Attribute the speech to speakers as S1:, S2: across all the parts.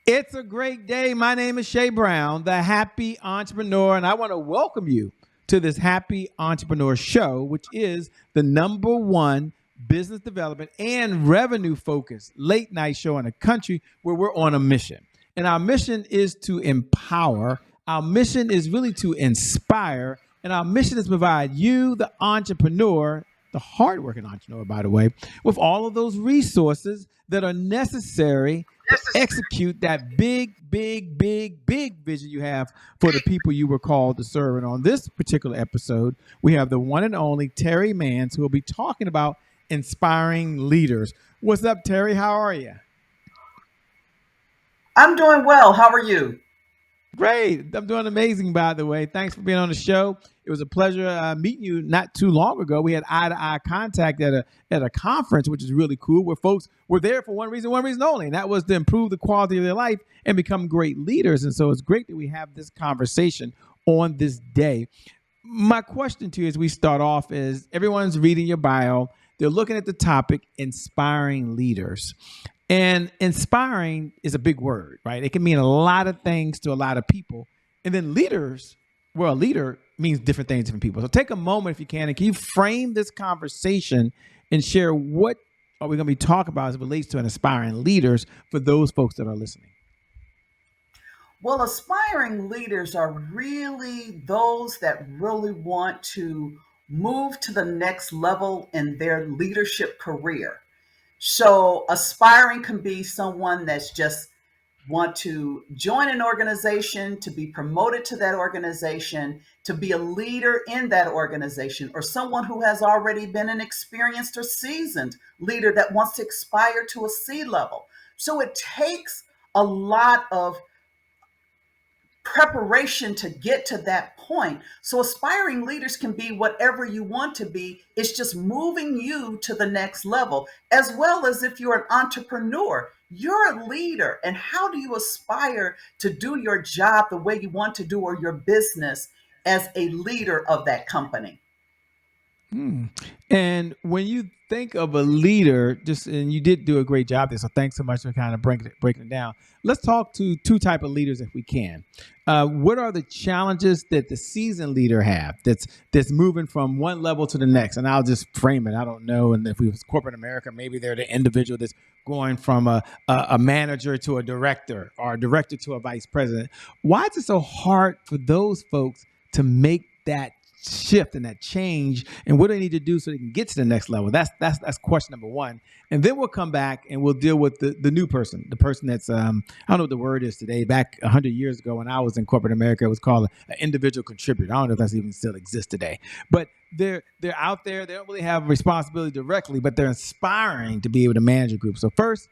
S1: It's a great day. My name is Shay Brown, the happy entrepreneur, and I want to welcome you to this Happy Entrepreneur Show, which is the number one business development and revenue focused late night show in the country where we're on a mission. And our mission is to empower, our mission is really to inspire, and our mission is to provide you, the entrepreneur, the hardworking entrepreneur, by the way, with all of those resources that are necessary to execute that big vision you have for the people you were called to serve. And on this particular episode, we have the one and only Terry Mann, who will be talking about inspiring leaders. What's up, Terry? How are you?
S2: I'm doing well. How are you?
S1: Great. I'm doing amazing, by the way. Thanks for being on the show. It was a pleasure meeting you not too long ago. We had eye-to-eye contact at a conference, which is really cool, where folks were there for one reason only, and that was to improve the quality of their life and become great leaders. And so it's great that we have this conversation on this day. My question to you as we start off is, everyone's reading your bio. They're looking at the topic, inspiring leaders. And inspiring is a big word, right? It can mean a lot of things to a lot of people. And then leaders, well, a leader means different things to different people. So take a moment if you can, and can you frame this conversation and share what are we going to be talking about as it relates to an inspiring leaders for those folks that are listening?
S2: Well, aspiring leaders are really those that really want to move to the next level in their leadership career. So aspiring can be someone that's just want to join an organization, to be promoted to that organization, to be a leader in that organization, or someone who has already been an experienced or seasoned leader that wants to aspire to a C level. So it takes a lot of preparation to get to that point. So aspiring leaders can be whatever you want to be. It's just moving you to the next level, as well as if you're an entrepreneur, you're a leader. And how do you aspire to do your job the way you want to do, or your business as a leader of that company?
S1: And when you think of a leader, and you did do a great job there, so thanks so much for kind of breaking it down. Let's talk to two type of leaders if we can. What are the challenges that the seasoned leader have that's moving from one level to the next? And I'll just frame it. I don't know. And if we was corporate America, maybe they're the individual that's going from a manager to a director, or a director to a vice president. Why is it so hard for those folks to make that shift and that change, and what do they need to do so they can get to the next level? That's question number one. And then we'll come back and we'll deal with the new person, the person that's I don't know what the word is today. Back 100 years ago when I was in corporate America, it was called an individual contributor. I don't know if that's even still exists today, but they're out there. They don't really have responsibility directly, but they're inspiring to be able to manage a group. So first,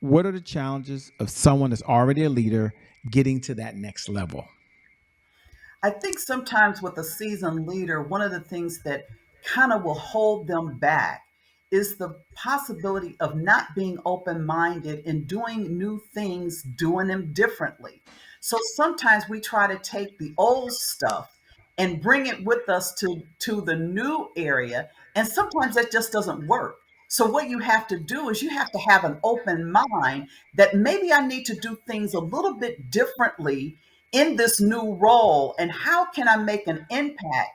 S1: what are the challenges of someone that's already a leader getting to that next level?
S2: I think sometimes with a seasoned leader, one of the things that kind of will hold them back is the possibility of not being open minded and doing new things, doing them differently. So sometimes we try to take the old stuff and bring it with us to the new area. And sometimes that just doesn't work. So what you have to do is you have to have an open mind that maybe I need to do things a little bit differently in this new role, and how can I make an impact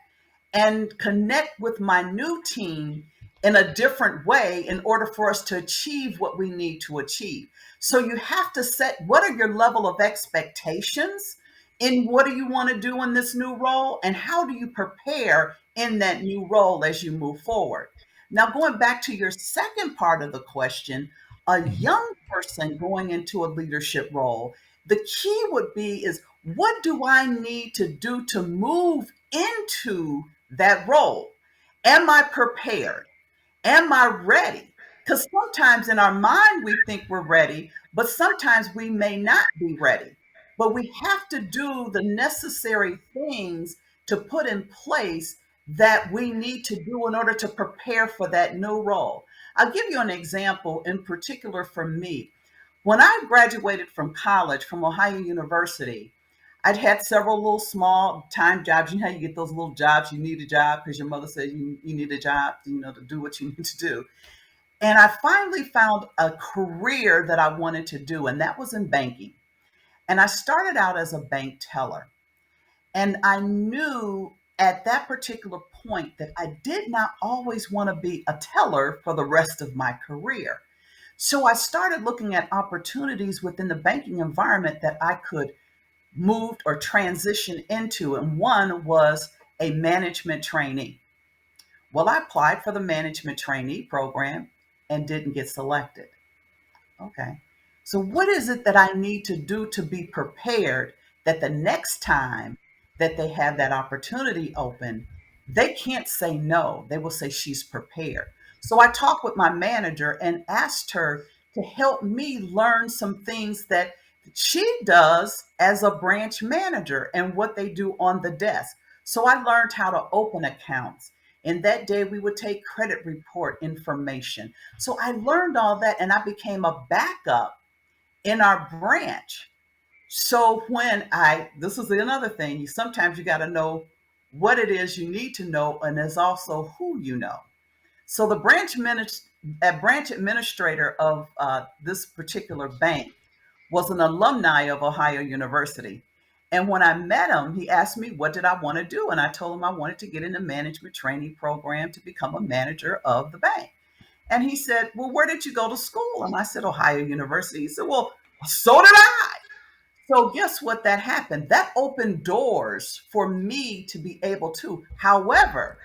S2: and connect with my new team in a different way in order for us to achieve what we need to achieve. So you have to set, what are your level of expectations in what do you want to do in this new role, and how do you prepare in that new role as you move forward. Now, going back to your second part of the question, a young person going into a leadership role, the key would be is, what do I need to do to move into that role? Am I prepared? Am I ready? Because sometimes in our mind we think we're ready, but sometimes we may not be ready. But we have to do the necessary things to put in place that we need to do in order to prepare for that new role. I'll give you an example in particular for me. When I graduated from college, from Ohio University, I'd had several little small time jobs. You know how you get those little jobs, you need a job because your mother said you need a job, to do what you need to do. And I finally found a career that I wanted to do, and that was in banking. And I started out as a bank teller. And I knew at that particular point that I did not always want to be a teller for the rest of my career. So I started looking at opportunities within the banking environment that I could move or transition into. And one was a management trainee. Well, I applied for the management trainee program and didn't get selected. Okay. So, what is it that I need to do to be prepared that the next time that they have that opportunity open, they can't say no. They will say she's prepared. So, I talked with my manager and asked her to help me learn some things that she does as a branch manager and what they do on the desk. So, I learned how to open accounts. And that day, we would take credit report information. So I learned all that and I became a backup in our branch. So this is another thing, sometimes you got to know what it is you need to know, and there's also who you know. So the branch administrator of this particular bank was an alumni of Ohio University. And when I met him, he asked me, what did I want to do? And I told him I wanted to get in the management training program to become a manager of the bank. And he said, well, where did you go to school? And I said, Ohio University. He said, well, so did I. So guess what that happened? That opened doors for me to be able to. However,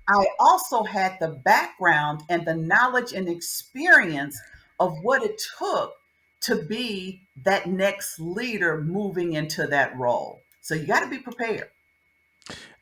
S2: I also had the background and the knowledge and experience of what it took to be that next leader moving into that role. So you got to be prepared.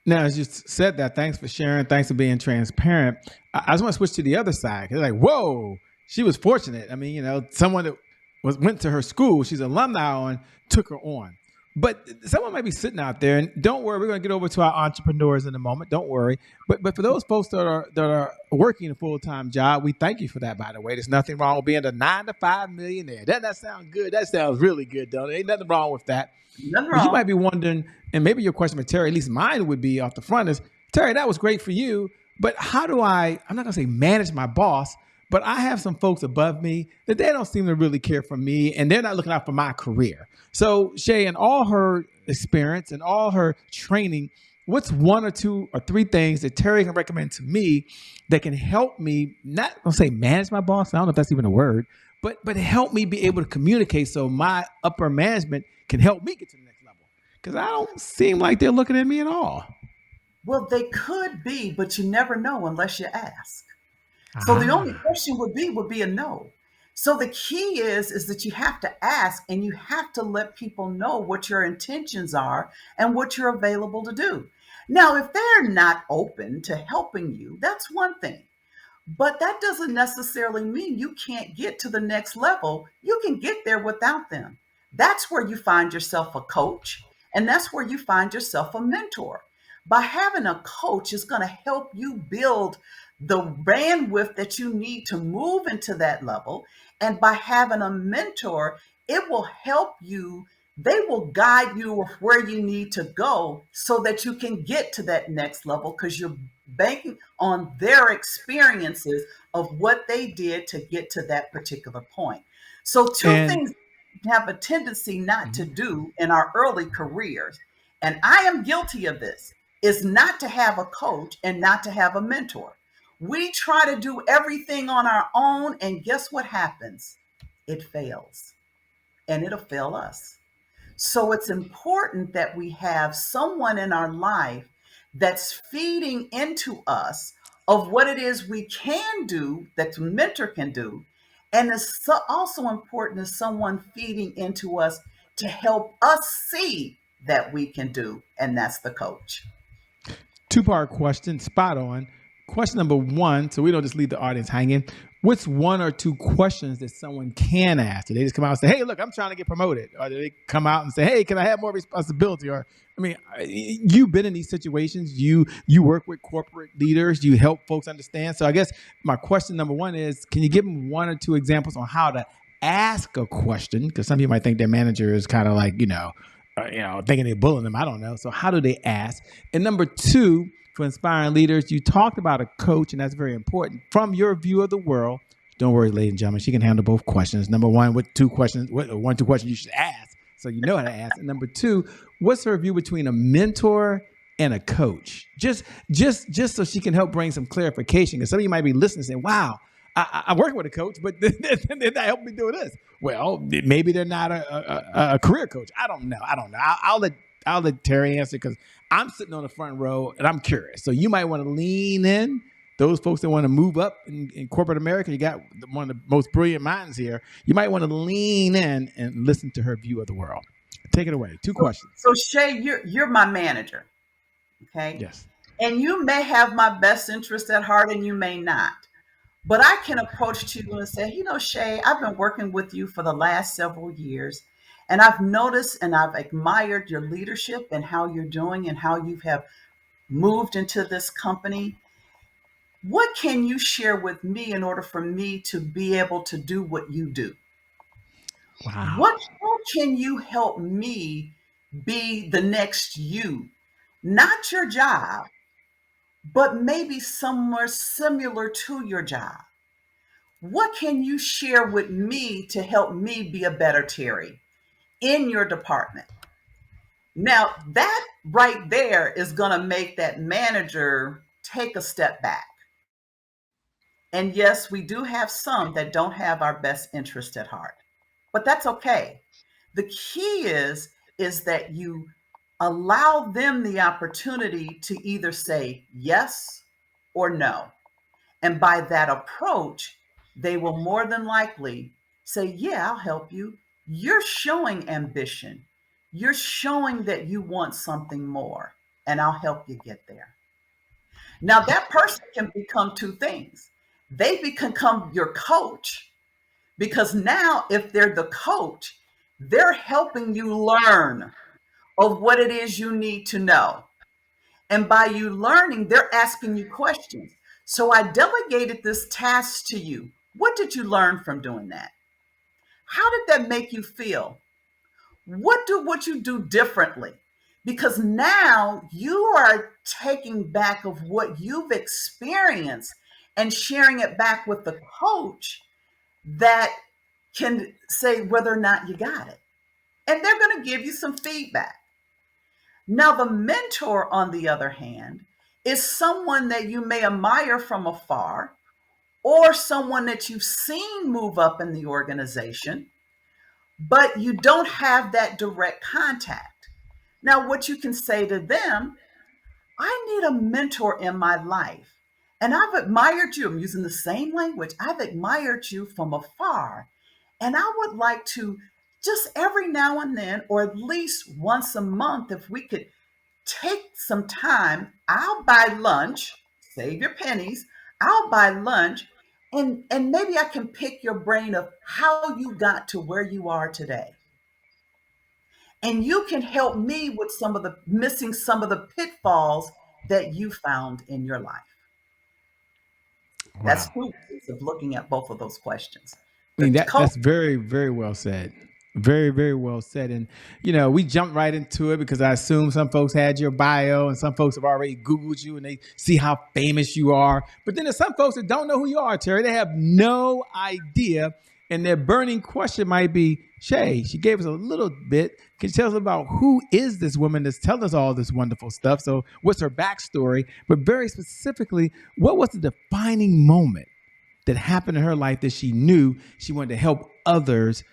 S1: Now, as you said that, thanks for sharing. Thanks for being transparent. I just want to switch to the other side. It's like, whoa, she was fortunate. I mean, someone that went to her school, she's an alumni on, took her on. But someone might be sitting out there, and don't worry, we're going to get over to our entrepreneurs in a moment. Don't worry. But for those folks that are working a full-time job, we thank you for that, by the way. There's nothing wrong with being a 9-to-5 millionaire. Doesn't that sound good? That sounds really good, don't it? Ain't nothing wrong with that.
S2: Nothing
S1: But you
S2: wrong.
S1: might be wondering, and maybe your question for Terry, at least mine would be off the front is, Terry, that was great for you, but how do I'm not going to say manage my boss, but I have some folks above me that they don't seem to really care for me, and they're not looking out for my career. So Shay, in all her experience and all her training, what's one or two or three things that Terry can recommend to me that can help me, not going to say manage my boss, I don't know if that's even a word, but help me be able to communicate so my upper management can help me get to the next level? Because I don't seem like they're looking at me at all.
S2: Well, they could be, but you never know unless you ask. So the only question would be a no. So the key is that you have to ask and you have to let people know what your intentions are and what you're available to do. Now, if they're not open to helping you, that's one thing. But that doesn't necessarily mean you can't get to the next level. You can get there without them. That's where you find yourself a coach, and that's where you find yourself a mentor. By having a coach is going to help you build the bandwidth that you need to move into that level. And by having a mentor, it will help you. They will guide you of where you need to go so that you can get to that next level because you're banking on their experiences of what they did to get to that particular point. So things have a tendency not to do in our early careers, and I am guilty of this, is not to have a coach and not to have a mentor. We try to do everything on our own, and guess what happens? It fails, and it'll fail us. So it's important that we have someone in our life that's feeding into us of what it is we can do that the mentor can do. And it's also important as someone feeding into us to help us see that we can do, and that's the coach.
S1: Two-part question, spot on. Question number one, so we don't just leave the audience hanging. What's one or two questions that someone can ask? Do they just come out and say, hey, look, I'm trying to get promoted? Or do they come out and say, hey, can I have more responsibility? Or, I mean, you've been in these situations. You work with corporate leaders. You help folks understand. So I guess my question number one is, can you give them one or two examples on how to ask a question? Because some people might think their manager is kind of like, thinking they're bullying them. I don't know. So how do they ask? And number two, for inspiring leaders, you talked about a coach, and that's very important. From your view of the world, don't worry, ladies and gentlemen, she can handle both questions. Number one, what two questions you should ask So you know how to ask. And number two, what's her view between a mentor and a coach? Just so she can help bring some clarification. Because some of you might be listening and saying, wow, I work with a coach, but they're not helping me do this. Well, maybe they're not a career coach. I don't know. I'll let Terry answer because I'm sitting on the front row and I'm curious. So you might want to lean in. Those folks that want to move up in corporate America, you got one of the most brilliant minds here. You might want to lean in and listen to her view of the world. Take it away. Two questions.
S2: So Shay, you're my manager, okay?
S1: Yes.
S2: And you may have my best interest at heart and you may not. But I can approach to you and say, Shay, I've been working with you for the last several years, and I've noticed and I've admired your leadership and how you're doing and how you have moved into this company. What can you share with me in order for me to be able to do what you do?
S1: Wow.
S2: How can you help me be the next you? Not your job, but maybe somewhere similar to your job. What can you share with me to help me be a better Terry in your department? Now, that right there is going to make that manager take a step back. And yes, we do have some that don't have our best interest at heart, but that's okay. The key is that you allow them the opportunity to either say yes or no. And by that approach, they will more than likely say, yeah, I'll help you. You're showing ambition. You're showing that you want something more, and I'll help you get there. Now, that person can become two things. They become your coach because now, if they're the coach, they're helping you learn of what it is you need to know. And by you learning, they're asking you questions. So I delegated this task to you. What did you learn from doing that? How did that make you feel? What would you do differently? Because now you are taking back of what you've experienced and sharing it back with the coach that can say whether or not you got it. And they're going to give you some feedback. Now, the mentor, on the other hand, is someone that you may admire from afar or someone that you've seen move up in the organization, but you don't have that direct contact. Now, what you can say to them, I need a mentor in my life. And I've admired you. I'm using the same language. I've admired you from afar. And I would like to just every now and then, or at least once a month, if we could take some time, I'll buy lunch, save your pennies, I'll buy lunch, and maybe I can pick your brain of how you got to where you are today. And you can help me with some of the pitfalls that you found in your life. That's
S1: Wow.
S2: two ways of looking at both of those questions.
S1: I
S2: The
S1: mean
S2: coach,
S1: that's very very well said. Very very well said. And we jumped right into it because I assume some folks had your bio and some folks have already Googled you and they see how famous you are. But then there's some folks that don't know who you are, Terry. They have no idea, and their burning question might be, Shay, she gave us a little bit. Can you tell us about who is this woman that's telling us all this wonderful stuff? So what's her backstory? But very specifically, what was the defining moment that happened in her life that she knew she wanted to help others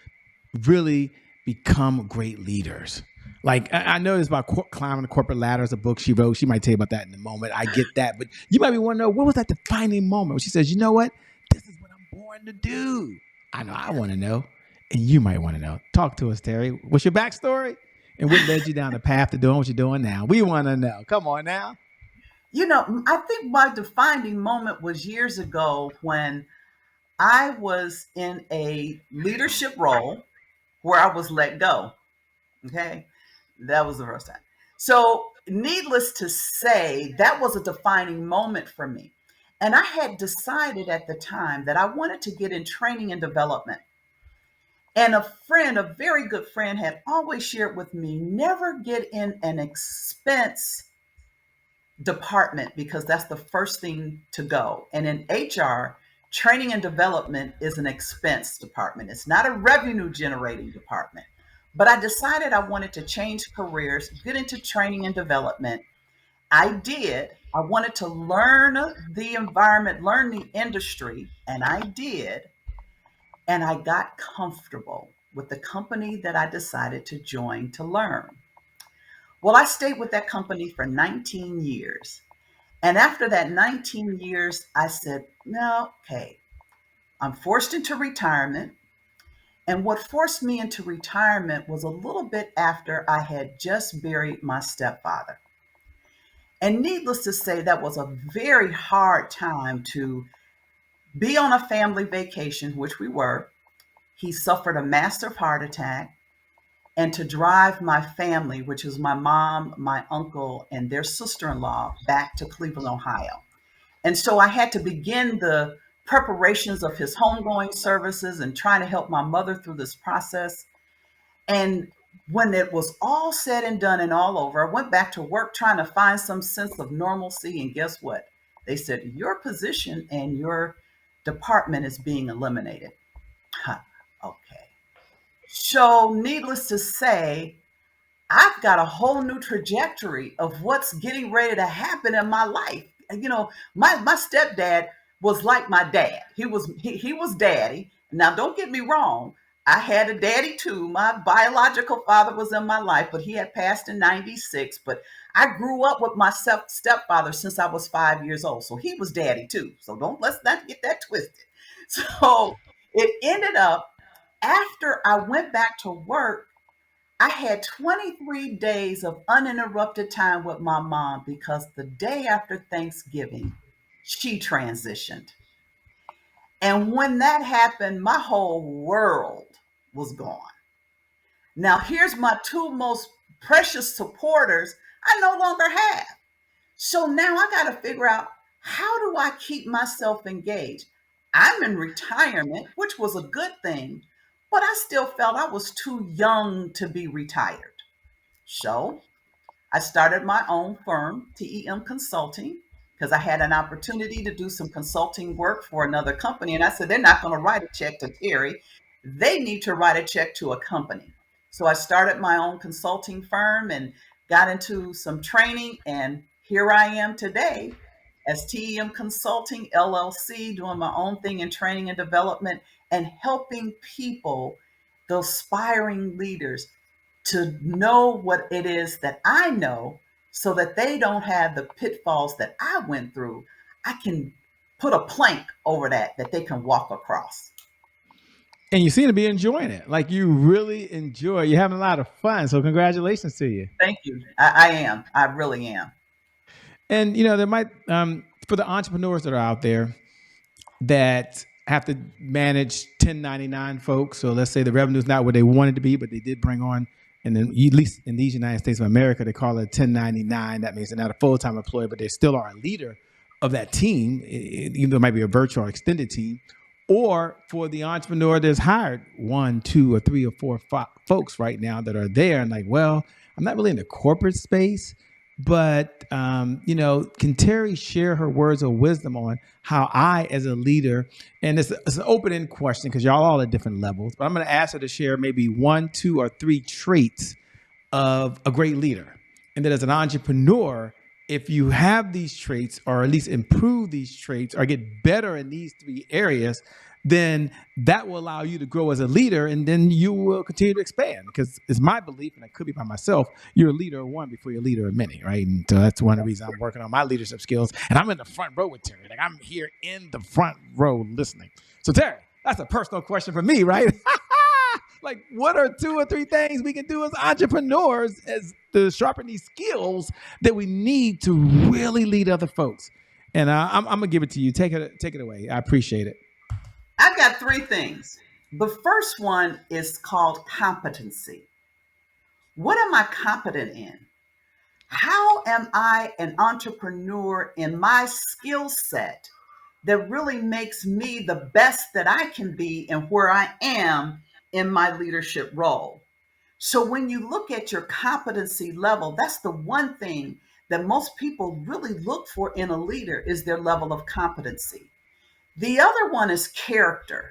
S1: really become great leaders? Like, I know this about climbing the corporate ladder is a book she wrote. She might tell you about that in a moment. I get that. But you might be wanting to know, what was that defining moment when she says, you know what? This is what I'm born to do. I know I want to know. And you might want to know. Talk to us, Terry. What's your backstory? And what led you down the path to doing what you're doing now? We want to know. Come on now.
S2: I think my defining moment was years ago when I was in a leadership role where I was let go. Okay. That was the first time. So, needless to say, that was a defining moment for me. And I had decided at the time that I wanted to get in training and development. And a friend, a very good friend, had always shared with me never get in an expense department because that's the first thing to go. And in HR, training and development is an expense department. It's not a revenue generating department. But I decided I wanted to change careers, get into training and development. I did. I wanted to learn the environment, learn the industry, and I did. And I got comfortable with the company that I decided to join to learn. Well, I stayed with that company for 19 years. And after that 19 years, I said, no, okay, I'm forced into retirement. And what forced me into retirement was a little bit after I had just buried my stepfather. And needless to say, that was a very hard time to be on a family vacation, which we were. He suffered a massive heart attack, and to drive my family, which is my mom, my uncle, and their sister in law, back to Cleveland, Ohio. And so I had to begin the preparations of his homegoing services and trying to help my mother through this process. And when it was all said and done and all over, I went back to work trying to find some sense of normalcy. And guess what? They said, your position and your department is being eliminated. Huh, okay. So, needless to say, I've got a whole new trajectory of what's getting ready to happen in my life. You know, my stepdad was like my dad. He was daddy. Now, don't get me wrong. I had a daddy too. My biological father was in my life, but he had passed in 96. But I grew up with my stepfather since I was 5 years old. So he was daddy too. So let's not get that twisted. So it ended up after I went back to work, I had 23 days of uninterrupted time with my mom because the day after Thanksgiving, she transitioned. And when that happened, my whole world was gone. Now, here's my two most precious supporters I no longer have. So now I got to figure out, how do I keep myself engaged? I'm in retirement, which was a good thing, but I still felt I was too young to be retired. So I started my own firm, TEM Consulting, because I had an opportunity to do some consulting work for another company. And I said, they're not going to write a check to Terry. They need to write a check to a company. So I started my own consulting firm and got into some training. And here I am today as TEM Consulting LLC, doing my own thing in training and development and helping people, those aspiring leaders, to know what it is that I know so that they don't have the pitfalls that I went through. I can put a plank over that they can walk across.
S1: And you seem to be enjoying it. Like you really enjoy. You're having a lot of fun. So congratulations to you.
S2: Thank you. I am. I really am.
S1: And you know, there might for the entrepreneurs that are out there that have to manage 1099 folks. So let's say the revenue is not what they wanted to be, but they did bring on, and then at least in these United States of America, they call it 1099. That means they're not a full-time employee, but they still are a leader of that team, even though it might be a virtual or extended team. Or for the entrepreneur that's hired one, two, or three, or four folks right now that are there and like, well, I'm not really in the corporate space, but you know, can Terry share her words of wisdom on how I, as a leader, and it's an open-end question because y'all all at different levels, but I'm going to ask her to share maybe one, two, or three traits of a great leader. And that as an entrepreneur, if you have these traits or at least improve these traits or get better in these three areas, then that will allow you to grow as a leader, and then you will continue to expand. Because it's my belief, and I could be by myself, you're a leader of one before you're a leader of many, right? And so that's one of the reasons I'm working on my leadership skills. And I'm in the front row with Terry. Like I'm here in the front row listening. So Terry, that's a personal question for me, right? Like, what are two or three things we can do as entrepreneurs as to sharpen these skills that we need to really lead other folks? And I'm gonna give it to you. Take it away. I appreciate it.
S2: I've got three things. The first one is called competency. What am I competent in? How am I an entrepreneur in my skill set that really makes me the best that I can be and where I am in my leadership role? So when you look at your competency level, that's the one thing that most people really look for in a leader is their level of competency. The other one is character.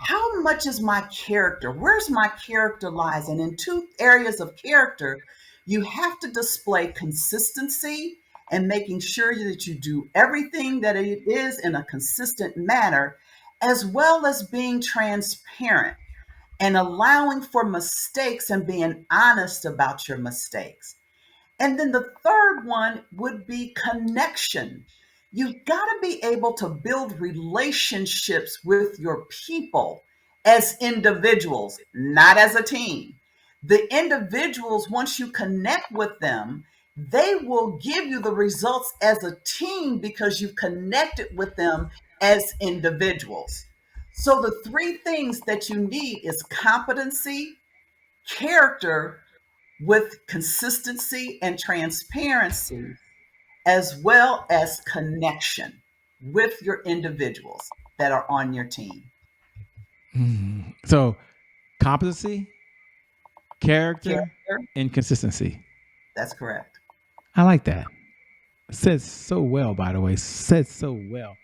S2: how much is my character? Where's my character lies? And in two areas of character, you have to display consistency and making sure that you do everything that it is in a consistent manner, as well as being transparent and allowing for mistakes and being honest about your mistakes. And then the third one would be connection. You've got to be able to build relationships with your people as individuals, not as a team. The individuals, once you connect with them, they will give you the results as a team because you've connected with them as individuals. So the three things that you need is competency, character, with consistency and transparency, as well as connection with your individuals that are on your team.
S1: So competency, character,
S2: Character,
S1: and consistency.
S2: that's correct.
S1: I like that. Says so well, by the way. Said so well.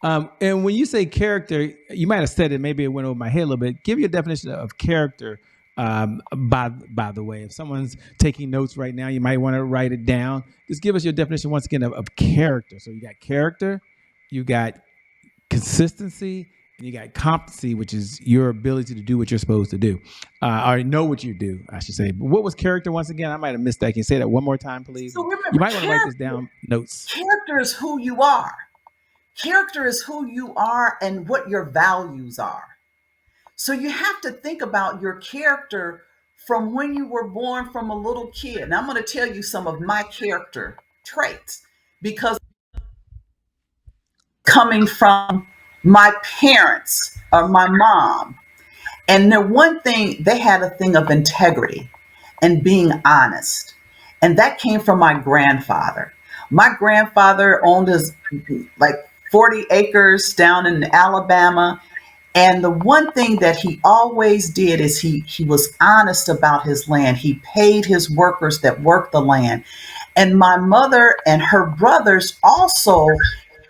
S1: And when you say character, you might have said it. Maybe it went over my head a little bit. Give your definition of character. By the way, if someone's taking notes right now, you might want to write it down. Just give us your definition once again of character. So you got character, you got consistency, and you got competency, which is your ability to do what you're supposed to do, or know what you do, I should say. But what was character once again? I might have missed that. Can you say that one more time, please?
S2: So remember,
S1: You might want to write this down. Notes.
S2: character is who you are. Character is who you are and what your values are. So you have to think about your character from when you were born from a little kid. And I'm going to tell you some of my character traits because coming from my parents or my mom. And the one thing, they had a thing of integrity and being honest. And that came from my grandfather. My grandfather owned his like 40 acres down in Alabama. And the one thing that he always did is he was honest about his land. He paid his workers that worked the land. And my mother and her brothers also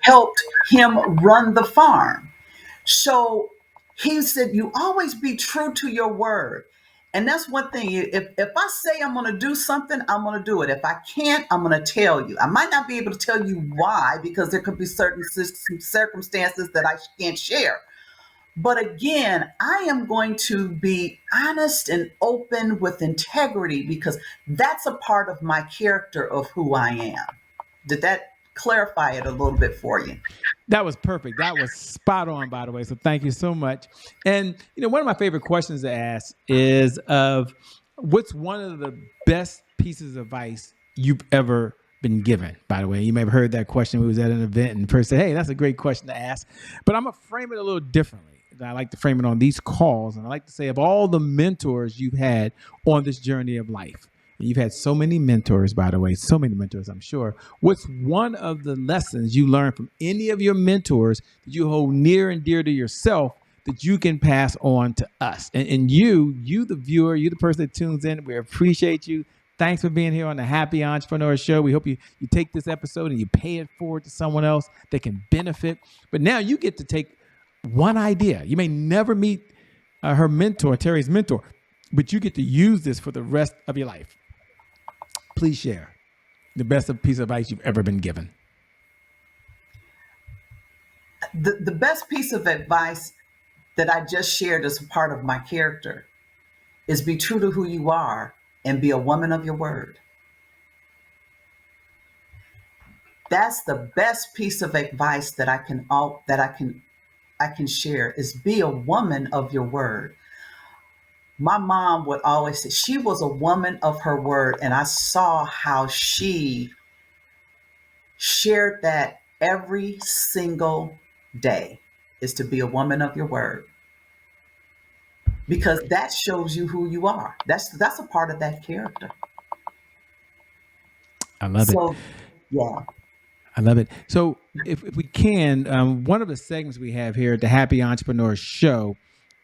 S2: helped him run the farm. So he said, you always be true to your word. And that's one thing. If I say I'm going to do something, I'm going to do it. If I can't, I'm going to tell you. I might not be able to tell you why, because there could be certain circumstances that I can't share. But again, I am going to be honest and open with integrity because that's a part of my character of who I am. Did that clarify it a little bit for you?
S1: That was perfect. That was spot on, by the way. So thank you so much. And one of my favorite questions to ask is of what's one of the best pieces of advice you've ever been given. By the way, you may have heard that question. We was at an event and the person said, "Hey, that's a great question to ask," but I'm gonna frame it a little differently. I like to frame it on these calls, and I like to say of all the mentors you've had on this journey of life. And you've had so many mentors, by the way, so many mentors, I'm sure. What's one of the lessons you learned from any of your mentors that you hold near and dear to yourself that you can pass on to us? And you, the viewer, you, the person that tunes in, we appreciate you. Thanks for being here on the Happy Entrepreneur Show. We hope you take this episode and you pay it forward to someone else that can benefit. But now you get to take one idea. You may never meet her mentor, Terry's mentor, but you get to use this for the rest of your life. Please share the best piece of advice you've ever been given.
S2: The best piece of advice that I just shared as a part of my character is be true to who you are and be a woman of your word. That's the best piece of advice that I can share is be a woman of your word. My mom would always say she was a woman of her word, and I saw how she shared that every single day is to be a woman of your word. Because that shows you who you are. That's a part of that character.
S1: I love it.
S2: So, yeah.
S1: I love it. So if we can, one of the segments we have here at the Happy Entrepreneur Show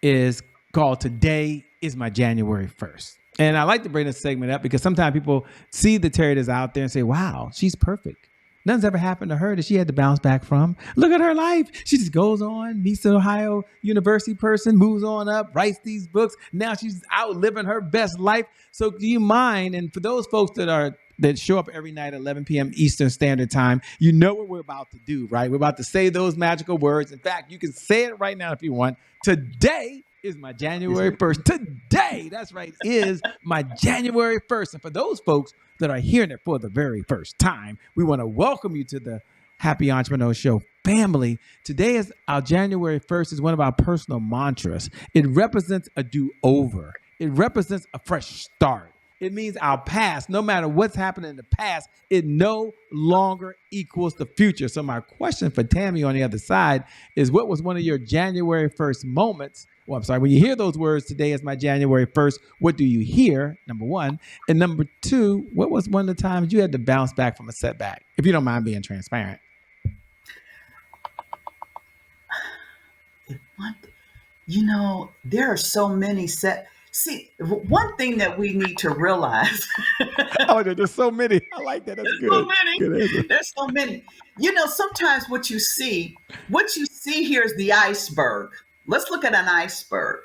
S1: is called Today is My January 1st. And I like to bring this segment up because sometimes people see the Terry that's out there and say, wow, she's perfect. Nothing's ever happened to her that she had to bounce back from. Look at her life. She just goes on, meets an Ohio University person, moves on up, writes these books. Now she's out living her best life. So do you mind? And for those folks that show up every night at 11 p.m. Eastern Standard Time, you know what we're about to do, right? We're about to say those magical words. In fact, you can say it right now if you want. Today is my January 1st. Today, that's right, is my January 1st. And for those folks that are hearing it for the very first time, we want to welcome you to the Happy Entrepreneur Show family. Today is our January 1st is one of our personal mantras. It represents a do-over. It represents a fresh start. It means our past, no matter what's happened in the past, it no longer equals the future. So my question for Tammy on the other side is, what was one of your January 1st moments? Well, I'm sorry, when you hear those words, today is my January 1st, what do you hear? Number one. And number two, what was one of the times you had to bounce back from a setback? If you don't mind being transparent.
S2: There are so many See, one thing that we need to realize.
S1: Oh, there's so many. I like that. That's good.
S2: So many.
S1: Good answer.
S2: There's so many. Sometimes what you see here is the iceberg. Let's look at an iceberg.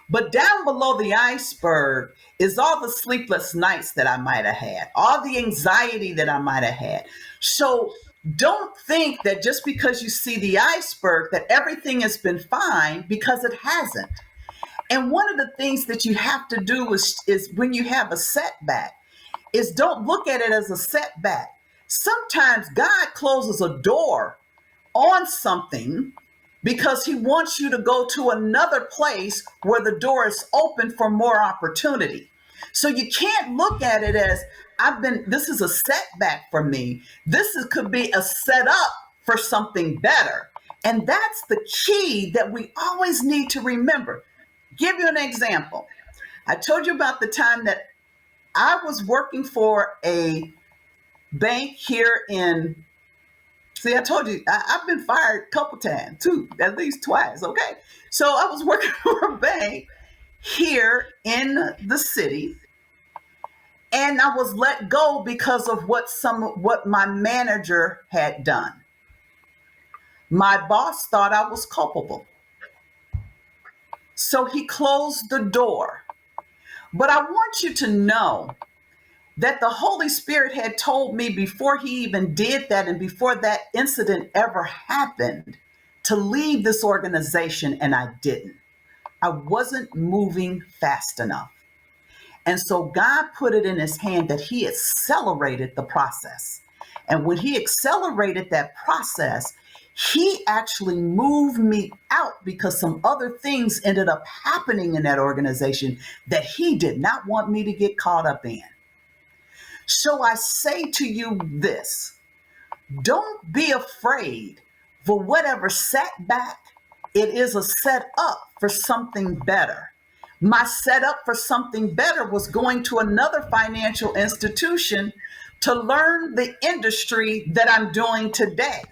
S2: But down below the iceberg is all the sleepless nights that I might have had, all the anxiety that I might have had. So don't think that just because you see the iceberg that everything has been fine, because it hasn't. And one of the things that you have to do is when you have a setback, is don't look at it as a setback. Sometimes God closes a door on something because he wants you to go to another place where the door is open for more opportunity. So you can't look at it as this is a setback for me. Could be a setup for something better. And that's the key that we always need to remember. Give you an example. I told you about the time that I was working for a bank here I told you, I've been fired a couple times too, at least twice, okay? So I was working for a bank here in the city, and I was let go because of what my manager had done. My boss thought I was culpable. So he closed the door. But I want you to know that the Holy Spirit had told me before he even did that and before that incident ever happened to leave this organization, and I didn't. I wasn't moving fast enough. And so God put it in his hand that he accelerated the process. And when he accelerated that process, he actually moved me out because some other things ended up happening in that organization that he did not want me to get caught up in. So I say to you this, don't be afraid for whatever setback. It is a setup for something better. My setup for something better was going to another financial institution to learn the industry that I'm doing today.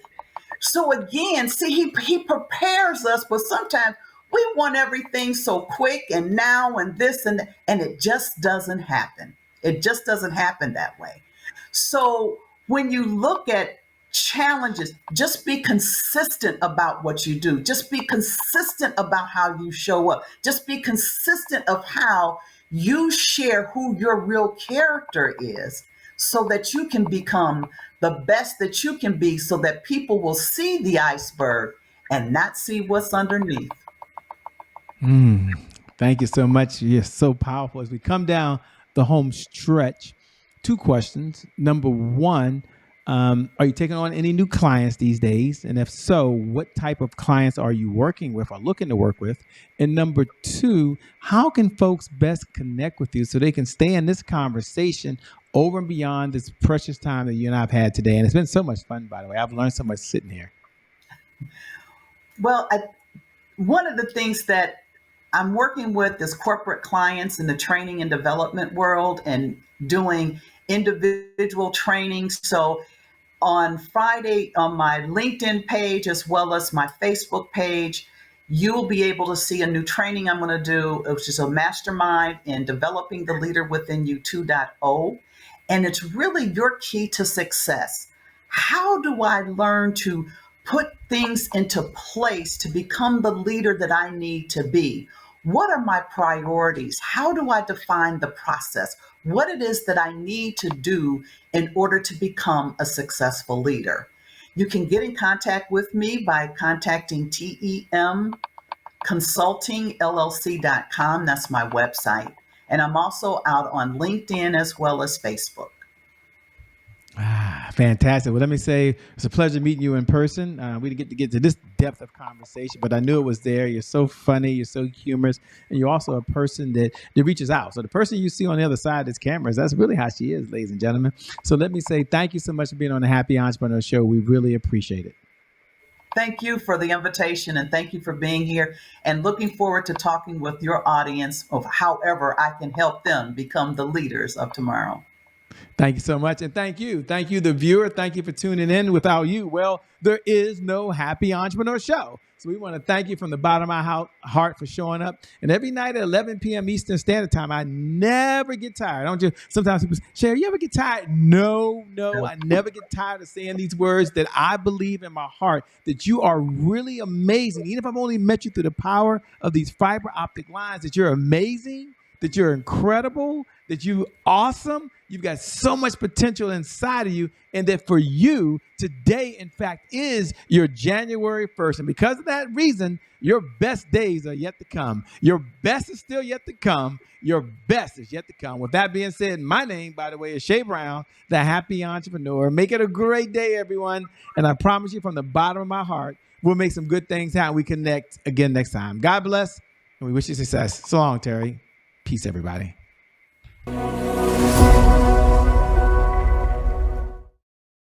S2: So again, see, he prepares us, but sometimes we want everything so quick and now and this and that, and it just doesn't happen. It just doesn't happen that way. So when you look at challenges, just be consistent about what you do. Just be consistent about how you show up. Just be consistent of how you share who your real character is so that you can become the best that you can be so that people will see the iceberg and not see what's underneath.
S1: Thank you so much. You're so powerful. As we come down the home stretch, 2 questions. Number one, are you taking on any new clients these days? And if so, what type of clients are you working with or looking to work with? And number 2, how can folks best connect with you so they can stay in this conversation over and beyond this precious time that you and I have had today? And it's been so much fun, by the way. I've learned so much sitting here.
S2: Well, one of the things that I'm working with is corporate clients in the training and development world and doing individual training. So on Friday, on my LinkedIn page, as well as my Facebook page, you'll be able to see a new training I'm going to do, which is a mastermind in developing the leader within you 2.0. And it's really your key to success. How do I learn to put things into place to become the leader that I need to be? What are my priorities? How do I define the process? What it is that I need to do in order to become a successful leader? You can get in contact with me by contacting TEM Consulting LLC.com. That's my website. And I'm also out on LinkedIn as well as Facebook.
S1: Fantastic. Well, let me say it's a pleasure meeting you in person. We didn't get to this depth of conversation, but I knew it was there. You're so funny. You're so humorous. And you're also a person that reaches out. So the person you see on the other side of this camera, that's really how she is, ladies and gentlemen. So let me say thank you so much for being on the Happy Entrepreneur Show. We really appreciate it.
S2: Thank you for the invitation and thank you for being here and looking forward to talking with your audience of however I can help them become the leaders of tomorrow.
S1: Thank you so much. And thank you, the viewer. Thank you for tuning in. Without you, well, there is no Happy Entrepreneur Show. So we want to thank you from the bottom of my heart for showing up. And every night at 11 p.m. Eastern Standard Time, I never get tired. Don't you? Sometimes people say, Sherry, you ever get tired? No, I never get tired of saying these words that I believe in my heart that you are really amazing. Even if I've only met you through the power of these fiber optic lines, that you're amazing, that you're incredible, that you're awesome. You've got so much potential inside of you, and that for you, today, in fact, is your January 1st. And because of that reason, your best days are yet to come. Your best is still yet to come. Your best is yet to come. With that being said, my name, by the way, is Shay Brown, the Happy Entrepreneur. Make it a great day, everyone. And I promise you from the bottom of my heart, we'll make some good things happen. We connect again next time. God bless, and we wish you success. So long, Terry. Peace, everybody.